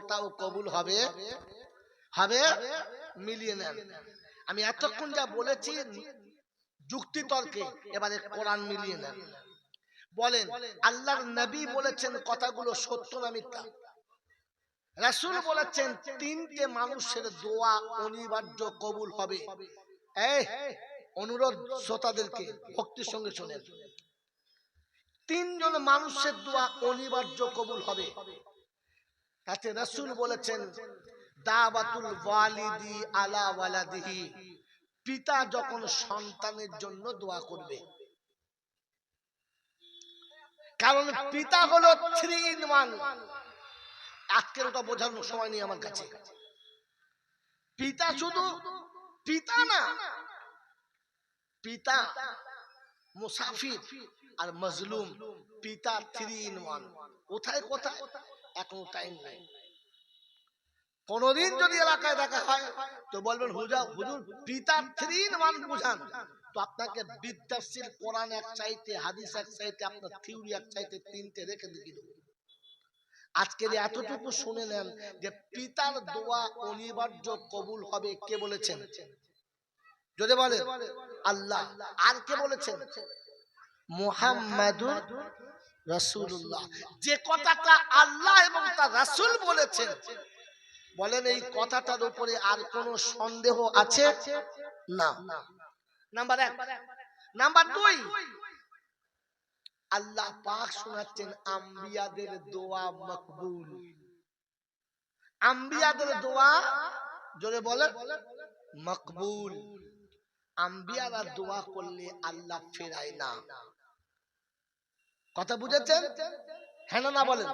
দোয়াটাও কবুল হবে হবে মিলিয়ে নেন। আমি এতক্ষণ যা বলেছি যুক্তি তর্কে, এবারে কোরআন মিলিয়ে নেন। বলেন আল্লাহর নবী বলেছেন কথাগুলো সত্য না মিথ্যা? রাসূল বলেছেন তিনটে মানুষের দোয়া অনিবার্য কবুল হবে। এই অনুরোধ শ্রোতাদেরকে ভক্তির সঙ্গে শুনেন, তিনজন মানুষের দোয়া অনিবার্য কবুল হবে। তাতে রাসূল বলেছেন দাওয়াতুল ওয়ালিদি আলা ওয়ালাদিহি, পিতা যখন সন্তানের জন্য দোয়া করবে। কারণ পিতা হলো 3 in 1। আজকের ওটা বোঝানোর সময় নেই আমার কাছে। পিতা শুধু পিতা না, পিতা মুসাফির আর মজলুম, পিতা 3 in 1। কোথায় কোথায় এখনো টাইম নেই। কোনদিন যদি এলাকায় দেখা হয় তো বলবেন হুজুর পিতা 3 in 1 বুঝান, তো আপনাকে বিতাফসির কোরআন এক চাইতে, হাদিস এক চাইতে, আপনার থিওরি এক চাইতে, তিনটে রেখে দিয়ে দেব। আজকের এতটুকু শুনে নেন যে পিতার দোয়া অনিবার্য কবুল হবে। কে বলেছেন? যদি বলেন আল্লাহ। আর কে বলেছেন? মুহাম্মাদুর রাসূলুল্লাহ। যে কথাটা আল্লাহ এবং তার রাসূল বলেছেন, বলেন এই কথাটার উপরে আর কোনো সন্দেহ আছে? না। নাম্বার 1। নাম্বার 2, আল্লাহ পাক শোনাচ্ছেন আম্বিয়াদের দোয়া মকবুল। আম্বিয়াদের দোয়া জোরে বলে মকবুল। আম্বিয়ারা দোয়া করলে আল্লাহ ফেরায় না। কথা বুঝেছেন? হ্যাঁ না বলেন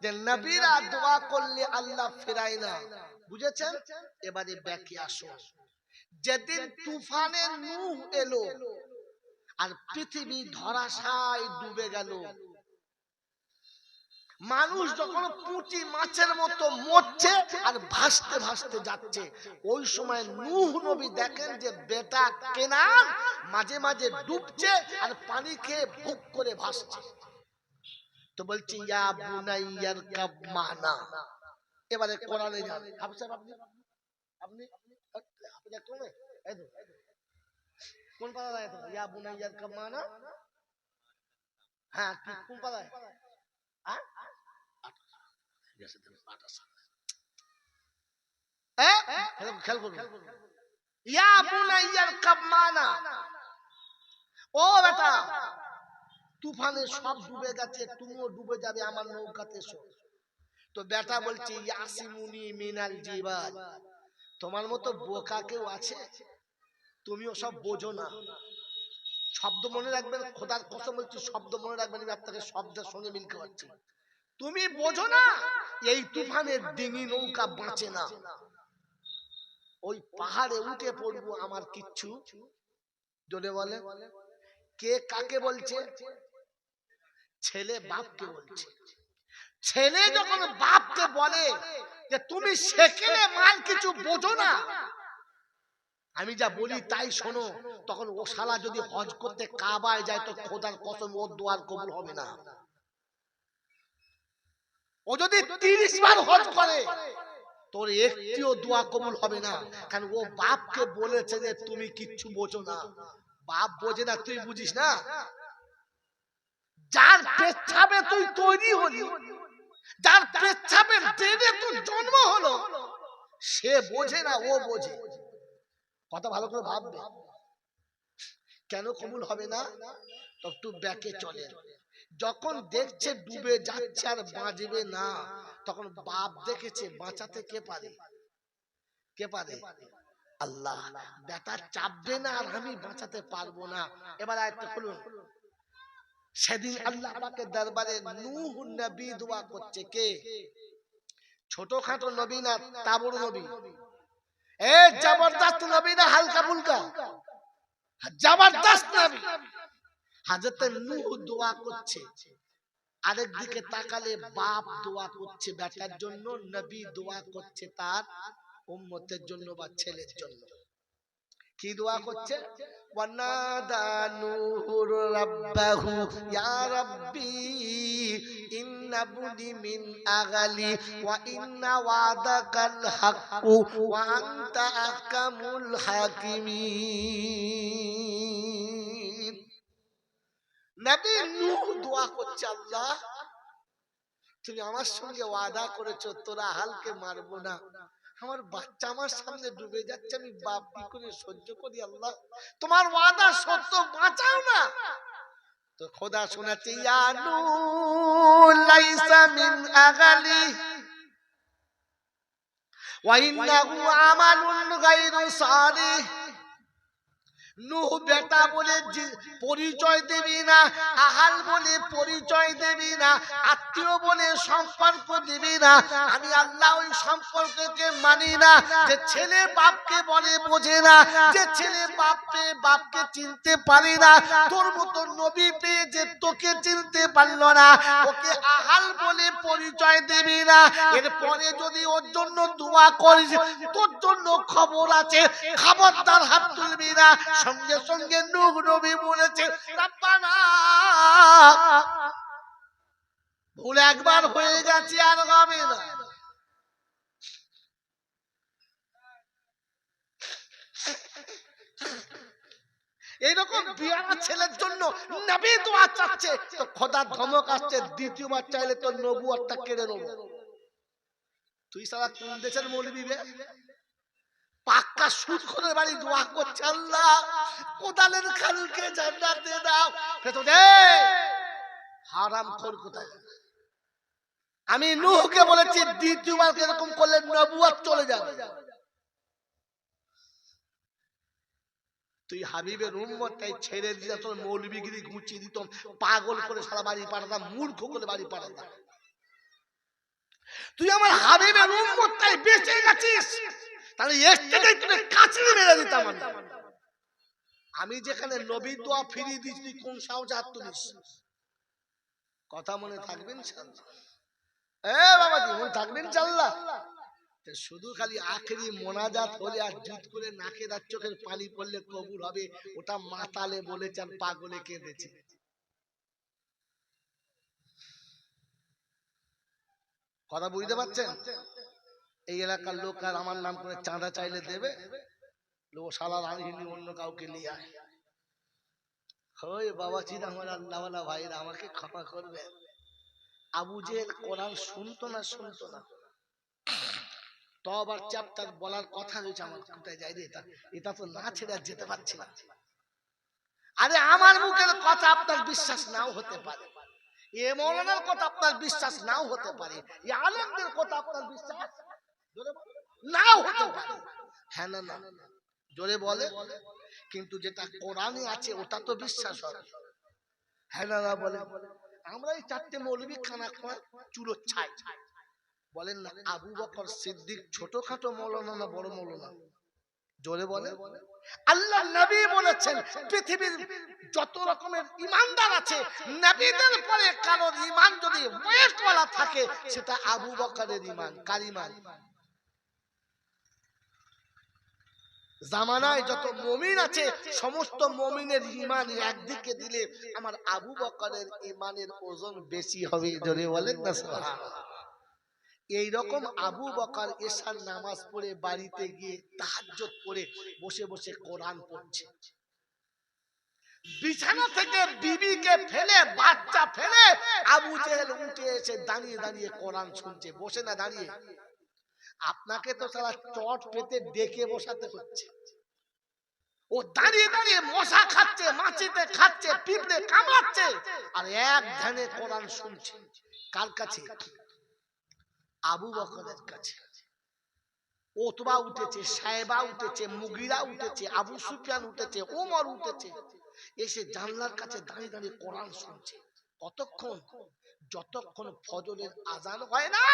যে নবীরা দোয়া করলে আল্লাহ ফেরায় না। বুঝেছেন? এবারে ব্যাখ্যা আসো। যেদিন তুফানে নূহ এলো আর পৃথিবী ধরাশায় ডুবে গেল, মানুষ যখন পুঁটি মাছের মতো মরছে আর ভাসতে ভাসতে যাচ্ছে, ওই সময় নূহ নবী দেখেন যে বেটা কেনান মাঝে মাঝে ডুবছে আর পানি খেয়ে ভুক করে ভাসছে। তো বলছি ইয়া বুনাইয়ার কাব মানা। এবারে কোরআনে যান। আপনি আপনি দেখুন এই তো কোন পারা আছে? ইয়া বুনাইয়ার কাব মানা। হ্যাঁ কি কোন পারা? হ্যাঁ খেয়াল করুন। ইয়া বুনাইয়ার কাব মানা, ও বেটা তুফানে সব ডুবে গেছে, তুমিও ডুবে যাবে আমার নৌকাতে এসো। তো বেটা বলছে ইয়াসিমুনি মিনাল জিবাল। তোমার মতো বোকা কেউ আছে? তুমিও সব বোঝো না। শব্দ মনে রাখবেন, খোদার কসম বলছি শব্দ মনে রাখবেন, আমি আপনাকে শব্দের সঙ্গে মিলতে পারছি। তুমি বোঝো না এই তুফানের ডিঙি নৌকা বাঁচে না, ওই পাহাড়ে উঠে পড়বো আমার কিচ্ছু। জোরে বলে কে কাকে বলছে? ছেলে বাপকে বলছে। ছেলে যখন বাপকে বলে যে তুমি সেকেলে মাল কিছু বোঝো না, আমি যা বলি তাই শোনো, তখন ও শালা যদি হজ করতে কাবায় যায় তো খোদার কসম ওর দোয়ার কবুল হবে না। ও যদি 30 বার হজ করে তোর একটিও দোয়া কবুল হবে না, কারণ ও বাপকে বলেছে যে তুমি কিচ্ছু বোঝো না। বাপ বোঝে না, তুই বুঝিস না। যার পেছাবে তুই তৈরি হলি, যার পেছাবে দেবে তুই জন্ম হলো, সে বোঝে না, ও বোঝে। কথা ভালো করে ভাববে। কেন কবুল হবে না? তো একটু ব্যাকে চলে। যখন দেখছে ডুবে যাচ্ছে আর বাঁচবে না, তখন বাপ দেখেছে বাঁচাতে কে পারে? কে পারে? আল্লাহ। বেটা চাপবে না আর আমি বাঁচাতে পারবো না। এবার আয়াতটা খুলুন। সেদিন আল্লাহ পাকের দরবারে নূহ নবী দোয়া করছে। কে? ছোটখাটো নবী না, তাবড় নবী। এ জবরদস্ত নবী না, হালকা ফুলকা, জবরদস্ত নবী। হযরত নূহ দোয়া করছে, আরেক দিকে তাকালে বাপ দোয়া করছে বেটার জন্য, নবী দোয়া করছে তার উম্মতের জন্য বা ছেলের জন্য। কি দোয়া করছে? ওয়ানাদা নূর রাব্বাহু ইয়া রাব্বি ইন্না বুনি মিন আগালি ওয়া ইন্না ওয়াদাকাল হাক্কু ওয়া আনতা আহকামুল হাকিমিন। নবী নূহ দোয়া করছে, আল্লাহ তুমি আমার সঙ্গে ওয়াদা করেছো তোরা হালকে মারবো না, আমার বাচ্চা আমার সামনে ডুবে যাচ্ছে, আমি বাপ কি করে সহ্য করি? আল্লাহ তোমার ওয়াদা সত্য, বাঁচাও না। তো খোদা শোনাচ্ছে, ইয়া নূহ লাইসা মিন আগালি ওয়া ইন্নাহু আমালুন গায়রু সালিহ। নূহ বেটা বলে পরিচয় দিবি না, আহাল বলে পরিচয় দিবি না, আত্মীয় বলে সম্পর্ক দিবি না। আমি আল্লাহ ওই সম্পর্ককে মানি না। যে ছেলে বাপকে বলে বোঝে না, যে ছেলে বাপকে চিনতে পারে না, তোর মতো নবী পেয়ে যে তোকে চিনতে পারলো না, ওকে আহাল বলে পরিচয় দিবি না। এরপরে যদি ওর জন্য দোয়া করিস, তোর জন্য খবর আছে, খবরদার হাত তুলবি না। সঙ্গে সঙ্গে নূহ নবী বলেছে, রব্বানা ভুল একবার হয়ে গেছে, আর হবে না। এইরকম বিয়ানা ছেলের জন্য নবী দোয়া চাচ্ছে, তো খোদার ধমক আসছে, দ্বিতীয়বার চাইলে তোর নবুয়তটা কেড়ে নেব। তুই সারা কোন দেশের মৌলবি বে? পাক্কা সুদ করে বাড়ি দোয়া করছে, আল্লাহ কোদালের খালকে জান্নাতে দাও। হারামখোর কোথায়? আমি নূহকে বলেছি দ্বিতীয়বার এরকম করলে নবুয়ত চলে যাবে। তুই হাবিবের উম্মতটাই ছেড়ে দিয়ে তোর মৌলবিগিরি গুছিয়ে দিতাম, পাগল করে সারা বাড়ি পাঠাতাম, মূর্খ করে বাড়ি পাঠাতাম। তুই আমার হাবিবের উম্মতটাই বেঁচে গেছিস, তাহলে এসটাই তুই কাছে মেরে দিতাম। আমি যেখানে নবীর দোয়া ফিরিয়ে দিস, তুই কোন সাহসে হাত তুলিস? কথা মনে থাকবেন ইনশাআল্লাহ? বাবাজি মনে থাকবেন ইনশাআল্লাহ? শুধু খালি আখেরি মোনাজাত হলে আর জিদ করে নাকের আর চোখের পানি পড়লে কবুল হবে, ওটা মাতালে বলেছেন, পাগলে কেঁদেছে। কথা বুঝতে পারছেন? এই এলাকার লোক আর আমার নাম করে চাঁদা চাইলে দেবে, লোক শালার আনহিনি অন্য কাউকে নিয়ে আয়। হয় বাবাজি আমার আল্লাহওয়ালা ভাইরা, আমাকে ক্ষমা করবে। আবু জেহেল কোরআন শুনতো না, তবার চ্যাপ্টার বলার কথা হয়েছে, আমার কোথায় যাই রে, এটা তো না ছেড়ে আর যেতে পারছি না। আরে আমার মুখের কথা আপনার বিশ্বাস নাও হতে পারে, এ মৌলানার কথা আপনার বিশ্বাস নাও হতে পারে, এ আলেমদের কথা আপনার বিশ্বাস নাও হতে পারে। হ্যাঁ না না জোরে বলে, কিন্তু যেটা কোরআনে আছে ওটা তো বিশ্বাস হবে। হ্যাঁ না না বলে। আমরা এই চারটে মৌলবী খানা খাওয়া চুলো ছাই বলেন না, আবু বকর সিদ্দিক ছোটখাটো মৌলানা না বড় মৌলানা? জোরে বলে। আল্লাহ নবী বলেছেন পৃথিবীর যত রকমের ঈমানদার আছে, নবীদের পরে কারোর ঈমান যদি ওয়েটওয়ালা থাকে, সেটা আবু বকরের ঈমান। কার ঈমান? জামানায় যত মুমিন আছে, সমস্ত মুমিনের ঈমান একদিকে দিলে আমার আবু বকরের ঈমানের ওজন বেশি হবে। জোরে বলেন না সুবহানাল্লাহ। এই রকম আবু বকর এশার নামাজ পড়ে বাড়িতে গিয়ে তাহাজ্জুদ পড়ে বসে বসে কোরআন পড়ছে। বিছানা থেকে বিবিকে ফেলে, বাচ্চা ফেলে আবু জেহেল উঠে এসে দাঁড়িয়ে দাঁড়িয়ে কোরআন শুনছে, বসে না দাঁড়িয়ে। আপনাকে তো সারা চট পেতে ডেকে বসাতে হচ্ছে, ও দাঁড়িয়ে দাঁড়িয়ে মশা খাচ্ছে, মাছিতে খাচ্ছে, পিঁপড়ে কামড়াচ্ছে, আর এক ধ্যানে কোরআন শুনছে। কার কাছে? আবু বকরের কাছে। ওতবা উঠেছে, সাহেবা উঠেছে, মুগিরা উঠেছে, আবু সুফিয়ান উঠেছে, ওমর উঠেছে, এসে জানলার কাছে দাঁড়িয়ে দাঁড়িয়ে কোরআন শুনছে। কতক্ষণ? যতক্ষণ ফজরের আজান হয় না,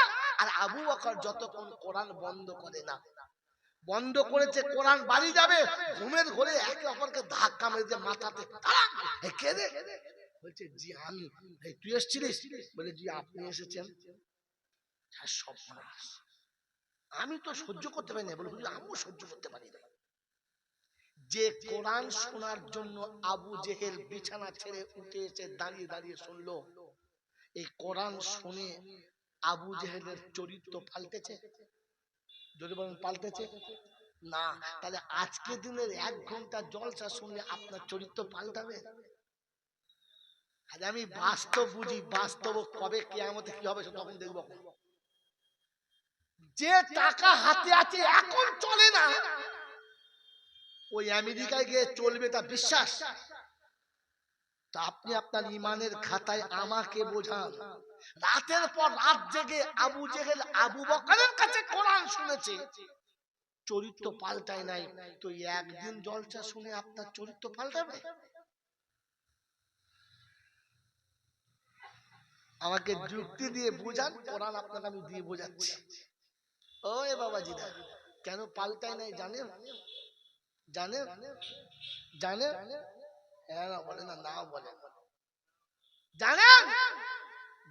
আর আবু বকর যতক্ষণ কোরআন বন্ধ করে না। বন্ধ করেছে, কোরআন বাড়ি যাবে, ঘুমের ঘরে একে অপরকে ধাক্কা মেরে মাথাতে, কে রে? বলছে জি আমি। তুই এসেছিলিস? বলে জি আপনি এসেছেন। সব আমি তো সহ্য করতে পারি না। বলে আমিও সহ্য করতে পারি না। যে কোরআন শোনার জন্য আবু জেহেল বিছানা ছেড়ে উঠে এসে দাঁড়িয়ে দাঁড়িয়ে শুনলো, এই কোরআন শুনে আবু জেহেলের চরিত্র পাল্টেছে? যদি বলেন পাল্টেছে না, তাহলে আজকে দিনের 1 ঘন্টা জলসা শুনলে আপনার চরিত্র পাল্টাবে? আরে আমি বাস্তব বুঝি, বাস্তব কবে কিয়ামতে কি হবে তখন দেখবো। যে টাকা হাতে আছে এখন চলে না, ওই আমেরিকায় গিয়ে চলবে তা বিশ্বাস? তা আপনি আপনার ইমানের খাতায় আমাকে বোঝান, রাতের পর রাত জেগে আবু জেহেল আবু বকরের কাছে কোরআন শুনেছে, চরিত্র পাল্টায় নাই, তো একদিন জলসা শুনে আপনার চরিত্র পাল্টাবে? আমাকে যুক্তি দিয়ে বোঝান, কোরআন আপনাকে আমি দিয়ে বোঝাচ্ছি। ওই বাবাজিরা, কেন পাল্টায় নাই জানেন? জানেন? জানেন? হ্যাঁ না বলে না, না বলে। জানেন?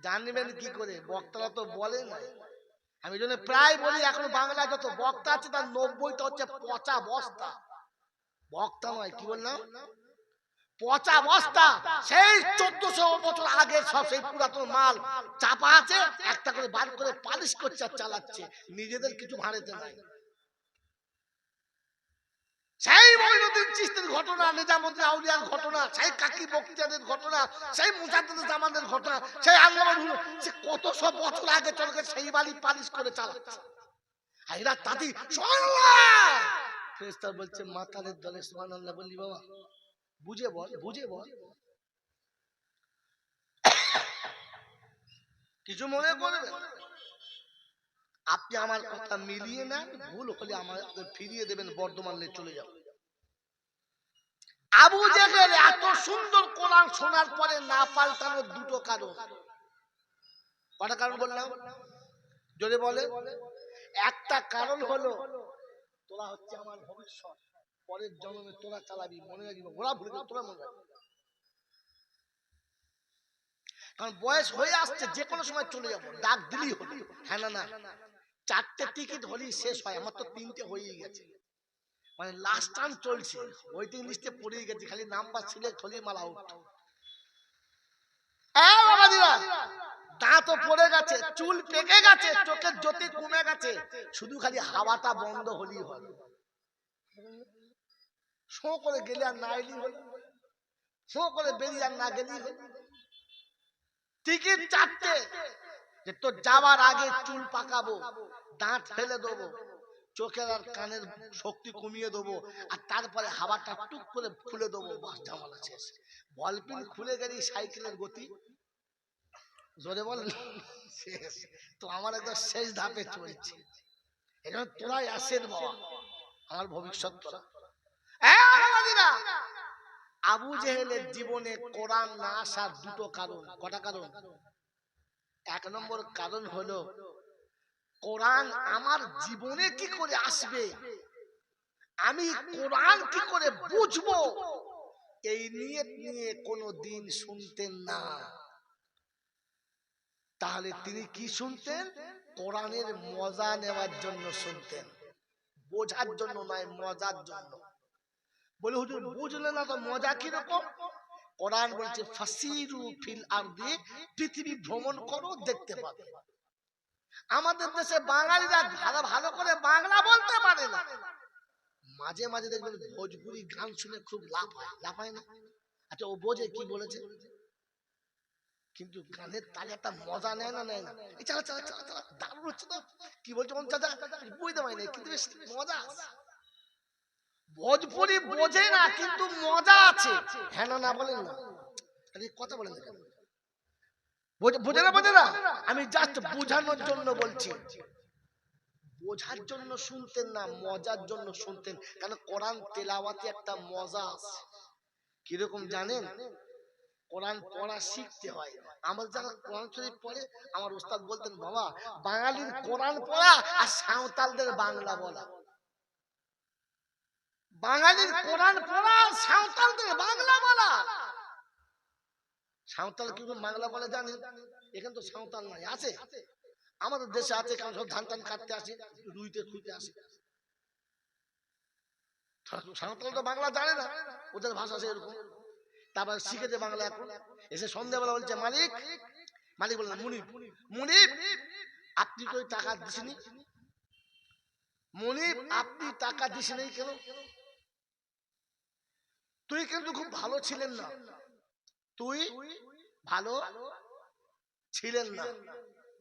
জানবেন কি করে? বক্তারা তো বলে না। আমি জন্য প্রায় বলি, এখন বাংলায় যত বক্তা আছে তার 90টা হচ্ছে পচা বস্তা। বক্তা নয়, কি বললাম? পচা বস্তা। সেই 1400 বছর আগে সব সেই পুরাতন মাল চাপা আছে, একটা করে বার করে পালিশ করছে আর চালাচ্ছে, নিজেদের কিছু ভাড়েতে নাই। সেই মঈনুদ্দিন চিশতির ঘটনা, নিজামুদ্দিন আউলিয়ার ঘটনা, সেই কাকি বক্তিয়ারের ঘটনা, সেই মুজাদ্দিদ জামানের ঘটনা, সেই আল্লাহর সে কত সব বছর আগে চলে গেছে, সেই বালি পালিশ করে চালাচ্ছে। আর এরা তাতি সুবহানাল্লাহ, ফেরেশতা বলছে মাতালের দলে সুবহানাল্লাহ বললি বাবা, বুঝে বল, বুঝে বল। কিছু মনে করবেন? আপনি আমার কথা মিলিয়ে নেন, ভুল হলে আমাদের ফিরিয়ে দেবেন, বর্ধমান নিয়ে চলে যাও। আবু জেহেল এত সুন্দর কোরআন শোনার পরে না পাল্টানোর দুটো কারণ। কটা কারণ বললাম? যদি বলে, একটা কারণ হলো তোরা হচ্ছে আমার ভবিষ্যৎ, পরের জন্মে তোরা চালাবি, মনে রাখবি, ওরা ভুলে যাবে, তোরা মনে রাখবি। কারণ বয়স হয়ে আসছে, যে কোনো সময় চলে যাবো, ডাক দিলেই হলো। হ্যাঁ না না, 4টে টিকিট হলেই শেষ হয়, আমার তো 3টে হয়েই গেছে, মানে লাস্ট টাইম চলছে, ওয়েটিং লিস্টে পড়েই গেছে, খালি নাম্বার সিলেক্ট হলেই মাল আউট। দাঁতও পড়ে গেছে, চুল পেকে গেছে, চোখের জ্যোতি কমে গেছে, শুধু খালি হাওয়াটা বন্ধ হলেই হলো। শো করে গেলে আর না এলি হলো, শো করে বেরিয়ে আর না গেলি হলো। টিকিট 4টে, যে তোর যাওয়ার আগে চুল পাকাবো, দাঁত ফেলে দেবো, চোখের আর কানের শক্তি কমিয়ে দেবো, আর তারপরে হাওয়াটা টুক করে খুলে দেবো, বাস ঝামেলা শেষ। বলপিন খুলে গেলি সাইকেলের গতি, জোরে বল, শেষ। তো আমার একদম শেষ ধাপে চলছে, এখন তোরাই আসেন বাবা, আমার ভবিষ্যৎ তোরা। আবু জেহেলের জীবনে কোরআন না আসার দুটো কারণ। কটা কারণ? 1 নম্বর কারণ হলো, কোরআন আমার জীবনে কি করে আসবে, আমি কোরআন কি করে বুঝবো, এই নিয়ত নিয়ে কোনো দিন শুনতেন না। তাহলে তিনি কি শুনতেন? কোরআনের মজা নেওয়ার জন্য শুনতেন, বোঝার জন্য নয়, মজার জন্য। বলে হুজুর বুঝলে না তো মজা কি রকম? কোরআন বলছে ফাসিরু ফিল আরদি, পৃথিবী ভ্রমণ করো, দেখতে পাবে। আমাদের দেশে বাঙালিরা ভালো ভালো করে বাংলা বলতে পারে না, মাঝে মাঝে দেখবেন ভোজপুরি গান শুনে খুব লাভ হয়, লাভ হয় না? আচ্ছা ও বোঝে কি বলেছে, কিন্তু গানের তালে একটা মজা নেয় না, নেয় না? এই চালা চালা চালা চালা, দারুণ হচ্ছে তো, কি বলছো বল চাচা, বুঝতে পারি না, কিন্তু বেশ মজা আছে। ভোজপুরি বোঝে না, কিন্তু মজা আছে। হ্যাঁ না না বলেন না, কথা বলেন না, বোঝে না, বোঝে না। আমি জাস্ট বোঝানোর জন্য বলছি, বোঝার জন্য শুনতেন না, মজার জন্য শুনতেন। কারণ কোরআন তেলাওয়াতে একটা মজা আছে। কিরকম জানেন? কোরআন পড়া শিখতে হয়। আমার যারা কোরআন শরীফ পড়ে, আমার ওস্তাদ বলতেন, বাবা বাঙালির কোরআন পড়া আর সাঁওতালদের বাংলা বলা। বাঙালির কোরআন পড়া, সাঁওতালদের বাংলা বলা। সাঁওতাল কিন্তু বাংলা বলে জানেন? এখানে তো সাঁওতাল নাই, আছে আমাদের দেশে আছে, কারণ সব ধান টান কাটতে আসে, রুইতে খুঁজতে আসে। সাঁওতাল তো বাংলা জানে না, ওদের ভাষা সেরকম। তারপর শিখেছে বাংলা। এখন এসে সন্ধ্যাবেলা বলছে মালিক, মালিক বললেন মুনিব, মুনিব আপনি তো টাকা দিসনি, মুনিব আপনি টাকা দিসনি কেন? তুই কিন্তু খুব ভালো ছিলেন না, তুই ভালো ছিলেন না।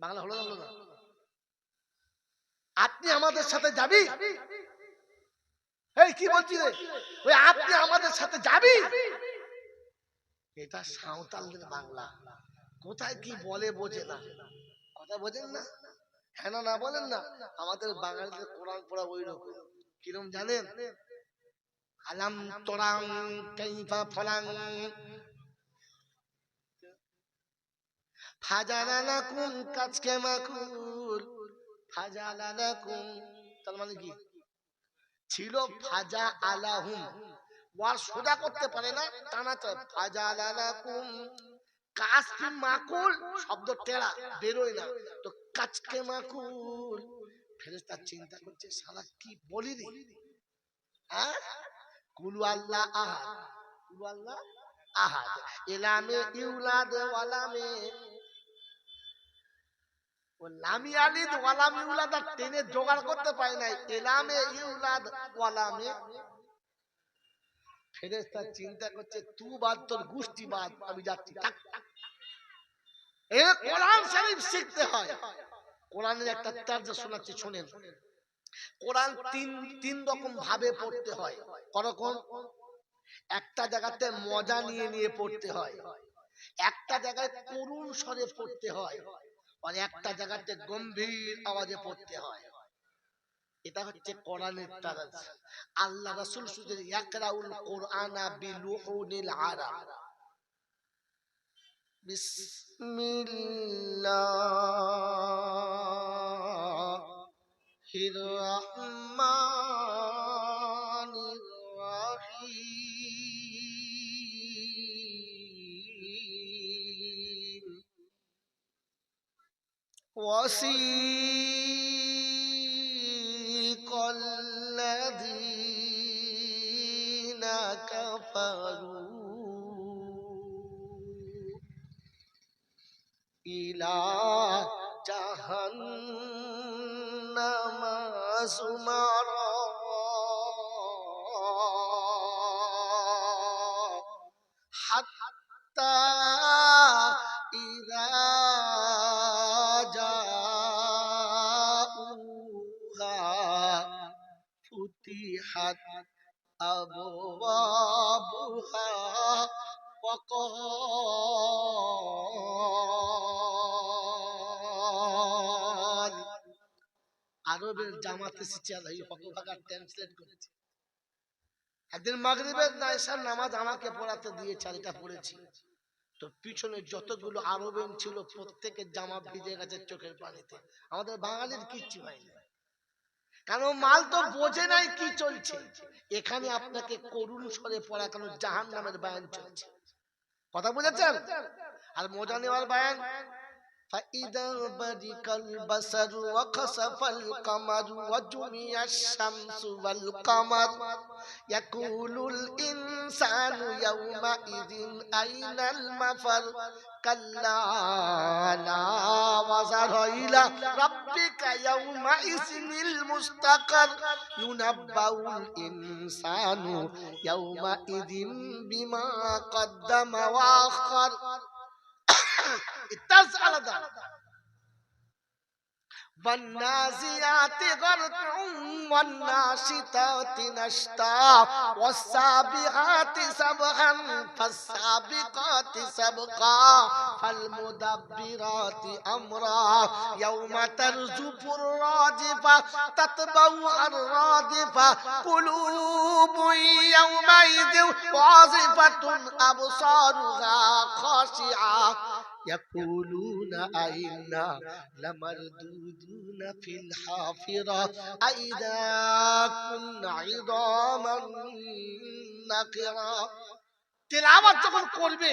বাংলা হলো না, হলো না? আপনি আমাদের সাথে যাবি? এই কি বলছি রে, ওই আপনি আমাদের সাথে যাবি? এটা সাঁওতালদের বাংলা, কোথায় কি বলে বোঝে না, কথা বোঝেন না? হ্যাঁ না বলেন না? আমাদের বাঙালিদের কোরআন পড়া ওই রকম। কিরম জানেন? আলাম তোরাং কাইফা ফলাং ফাজালালাকুম কাজকে মাকুল ফাজালালাকুম, তার মানে কি ছিল? ফাজা আলাহুম, ওয়ার সোজা করতে পারে না, টানাতে ফাজালালাকুম কাজকে মাকুল, শব্দ টেরা বেরোয় না, তো কাজকে মাকুল। ফেরেশতা চিন্তা করছে শালা কি বলি রে, হ্যাঁ? কুলু আল্লাহ আহাদ, কুলু আল্লাহ আহাদ, ইলামে ইউলাদ ওয়ালামে, ও লামি আলিদ ওয়ালাম ইউলাদ টেনে জোগাড় করতে পারে নাই, ইলামে ইউলাদ ওয়ালামে। ফেরেশতা চিন্তা করছে তুই বাদ, তোর গোষ্ঠী বাদ, আমি যাচ্ছি। এ কোরআন শরীফ শিখতে হয়। কোরআনের একটা তার্জ শোনাচ্ছি, শুনেন। কোরআন তিন রকম ভাবে পড়তে হয়। করকম? একটা জায়গাতে মজা নিয়ে নিয়ে পড়তে হয়, একটা জায়গায় করুণ স্বরে পড়তে হয়, আর একটা জায়গাতে গম্ভীর আওয়াজে পড়তে হয়। এটা হচ্ছে কোরআনের তারাজ। আল্লাহ রাসূল শুধু ইয়াকরাউল কোরআনা বিলুহুনিল আরাব। বিসমিল্লাহির রহমানির রহিম। وسيق الذين كفروا إلى جهنم زمرا حتى إذا فتحت أبوابها وقال, আরবের জামাত এসেছে, এই হতভাগা ট্রান্সলেট করেছে। একদিন মাগরিবের নাইশার নামাজ আমাকে পড়াতে দিয়েছে, আর এটা পড়েছি। তো পিছনে যতগুলো আরবেন ছিল প্রত্যেকের জামা ভিজে গেছে চোখের পানিতে। আমাদের বাঙালির কিচ্ছু হয়নি, কারণ মাল তো বোঝে নাই কি চলছে। এখানে আপনাকে করুণ স্বরে পড়া, কারণ জাহান্নামের বায়ান চলছে। কথা বুঝেছেন? আর মজা নেওয়ার বায়ান, فإذا برق البصر وخسف القمر وجمع الشمس والقمر يقول الإنسان يومئذ أين المفر كلا لا وزر إلى ربك يومئذ المستقر ينبأ الإنسان يومئذ بما قدم وأخر। আলাদা। والنازعات غرقا والناشطات نشطا والسابحات سبحا فالسابقات سبقا فالمدبرات أمرا يوم ترجف الراجفة تتبعها الرادفة قلوب يومئذ واجفة أبصارها خاشعة يقولون أئنا لمردودون في الحافرة أئذا كنا عظاما نخرة। তেলাওয়াত যখন করবে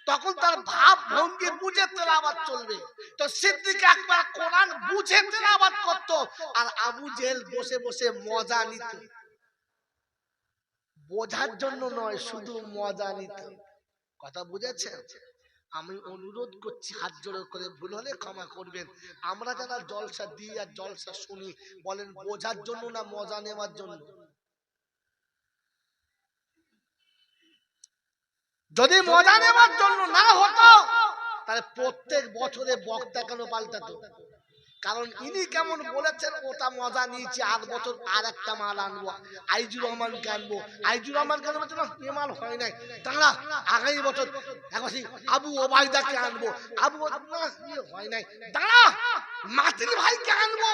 তখন তার ভাব ভঙ্গি বুঝে তেলাওয়াত চলবে। তো সিদ্দিক আকবর কোরআন বুঝে তেলাওয়াত করত, আর আবু জেহেল বসে বসে মজা নিত। বোঝার জন্য নয়, শুধু মজা নিতে। কথা বুঝেছেন? আমি অনুরোধ করছি হাত জোড় করে, ভুল হলে ক্ষমা করবেন। আমরা যারা জলসা দিই আর জলসা শুনি, বলেন বোঝার জন্য না মজা নেওয়ার জন্য? যদি মজা নেওয়ার জন্য না হতো তাহলে প্রত্যেক বছরে বক্তা কেন পাল্টাতো? কারণ ইনি কেমন বলেছেন ওটা মজা নিয়েছি, আর বছর আর একটা মাল আনবো, আইজুর রহমানকে আনবো। আইজুর রহমানকে আনবো না, এ মাল হয় নাই, দাঁড়া আগামী বছর একবার আবু ওবায়দাকে আনবো, আবু না হয় নাই, দাঁড়া মাতির ভাইকে আনবো।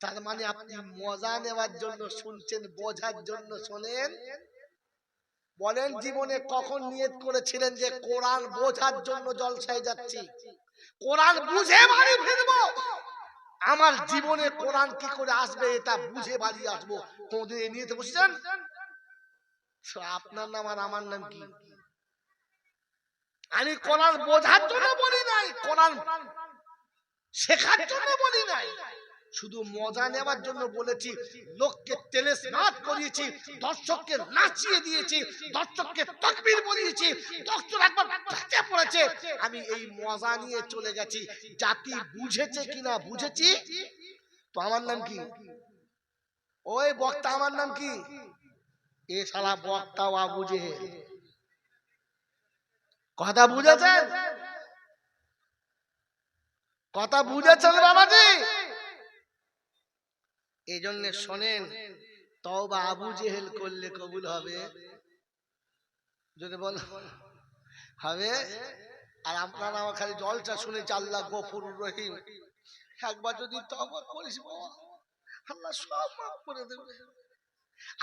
তার মানে আপনি মজা নেওয়ার জন্য শুনছেন, বোঝার জন্য শোনেন? বলেন জীবনে কখন নিয়ত করেছিলেন যে কোরআন বোঝার জন্য জলসায় যাচ্ছি, কোরআন বুঝে বাড়ি ফিরবো? আমার জীবনে কোরআন কি করে আসবে এটা বুঝে বাড়ি আসবো, কোনদিন নিয়ে বসছেন? আপনার নাম আর আমার নাম কি? আমি কোরআন বোঝার জন্য বলি নাই, কোরআন শেখার জন্য বলি নাই, শুধু মজা নেওয়ার জন্য বলেছি। লোককে তেলে স্নাত করিয়েছি, দর্শককে নাচিয়ে দিয়েছি, দর্শককে তাকবীর বলিয়েছি, দর্শক একবার ফেটে পড়েছে, আমি এই মজা নিয়ে চলে গেছি। জাতি বুঝেছে কিনা বুঝেছি। তো আমার নাম কি? ওই বক্তা আমার নাম কি? এ শালা বক্তা আবু জেহেল। কথা বুঝেছেন? কথা বুঝেছেন বাবাজি? এই জন্য শোনেন, তওবা আবু জেহেল করলে কবুল হবে? যদি বল হবে। আর আপনারা আমার খালি জলটা শুনেছি আল্লাহ গফুরুর রহিম, একবার যদি তওবা করিস বাবা, আল্লাহ সব মাফ করে দেবে।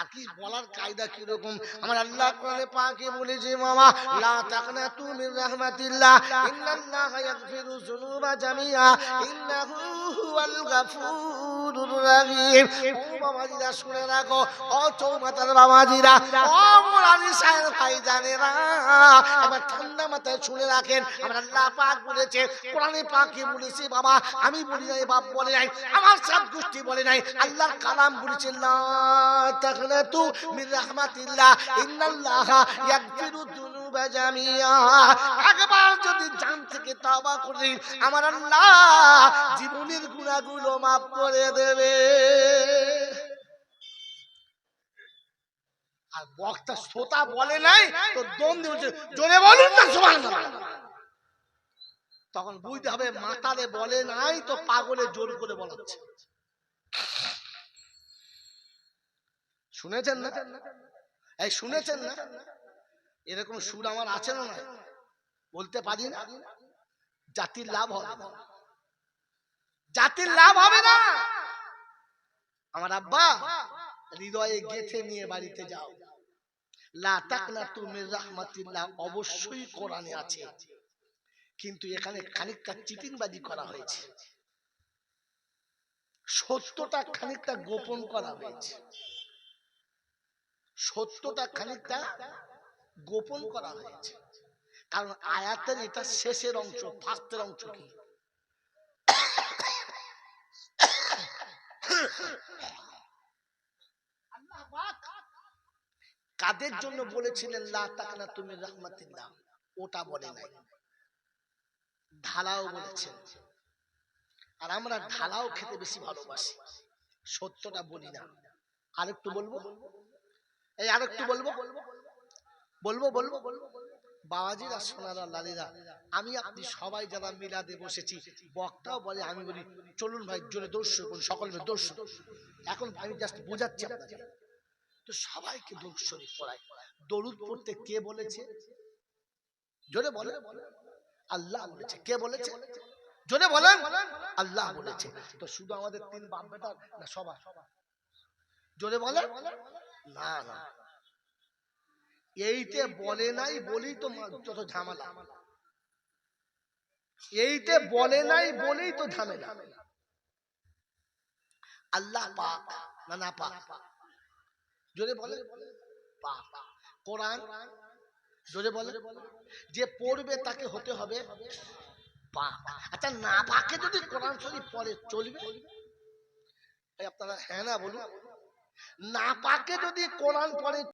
আর কি বলার কায়দা কি রকম? আমার আল্লাহ কোরআনে পাকে বলেছে, মামা লা তাকনাতু মির রাহমাতিল্লাহ ইন্নাল্লাহা ইয়াগফিরু যুনুবা জামিআ ইন্নাহু হুয়াল গাফুরুর রহিম। ও বাবাজিরা শুনে রাখো, ও চৌমাতার বাবাজিরা, ও মুরানি সাহেব ভাই জানেরা, এবার ঠান্ডা মাথায় শুনে রাখেন। আমার আল্লাহ পাক বলেছে, কোরআনে পাকে বলেছে, বাবা আমি বলি নাই, বাপ বলে নাই, আমার সব গোষ্ঠী বলে নাই, আল্লাহর কালাম বলেছে লা তাকনাতু মির রাহমাতিল্লাহ ইন্নাল্লাহা ইয়াগফিরু যুনুবা জামিআ। একবার যদি জান থেকে তওবা করি, আমার আল্লাহ জীবনের গুনাহগুলো maaf করে দেবে। আর বক্তা শ্রোতা বলে নাই তো দম দিয়ে জোরে বলুন না সুবহানাল্লাহ। তখন বুঝতে হবে মাতালে বলে নাই তো পাগলে জোর করে বলাচ্ছে। শুনেছেন না? এই শুনেছেন না? এরকম সুর আমার আছে না? বলতে পারি না, জাতির লাভ হবে না, জাতির লাভ হবে না। আমার আব্বা হৃদয়ে গেঁথে নিয়ে বাড়িতে যাও, লা তাকনাতু মির রাহমাতিল্লাহ অবশ্যই কোরআনে আছে, কিন্তু এখানে খানিকটা চিটিংবাজি করা হয়েছে, সত্যটা খানিকটা গোপন করা হয়েছে, সত্যটা খানিকটা গোপন করা হয়েছে। কারণ আয়াতের এটা শেষের অংশ, ফার্স্টের অংশ কি? আল্লাহ পাক কাদের জন্য বলেছিলেন লা তাকনাতু মির রাহমাতিল্লাহ, ওটা বলে নাই, ঢালাও বলেছেন। আর আমরা ঢালাও খেতে বেশি ভালোবাসি, সত্যটা বলি না। আরেকটু বলবো, এই আরেকটু বলবো বলবো বলবো বাবাজিরা, সোনারা, লালিরা, আমি আপনি সবাই যারা মিলাদে বসেছি, বক্তাও বলে, আমি বলি চলুন ভাই জোরে দর্শন করুন, সকল মিলে দর্শন। এখন আমি জাস্ট বোঝাচ্ছি আপনাকে, তো সবাইকে দরুদ শরীফ পড়াই। দরুদ পড়তে কে বলেছে? জোরে বলে। আল্লাহ বলেছে। কে বলেছে? জোরে বলেন। আল্লাহ বলেছে। তো শুধু আমাদের তিন বাপ বেটা না, সবাই? জোরে বলে না না, এইতে বলে নাই বলেই তো যত ঝামেলা, এইতে বলে নাই বলেই তো ঝামেলা। আল্লাহ পাক না না পাক, জোরে বলে পাক। কোরআন, জোরে বলে, যে পড়বে তাকে হতে হবে পাক। আচ্ছা না পাকে যদি কোরআন শরীফ পড়ে চলবে? আপনারা হ্যাঁ না বলুন। না পাকে যদি কোরআন পড়ে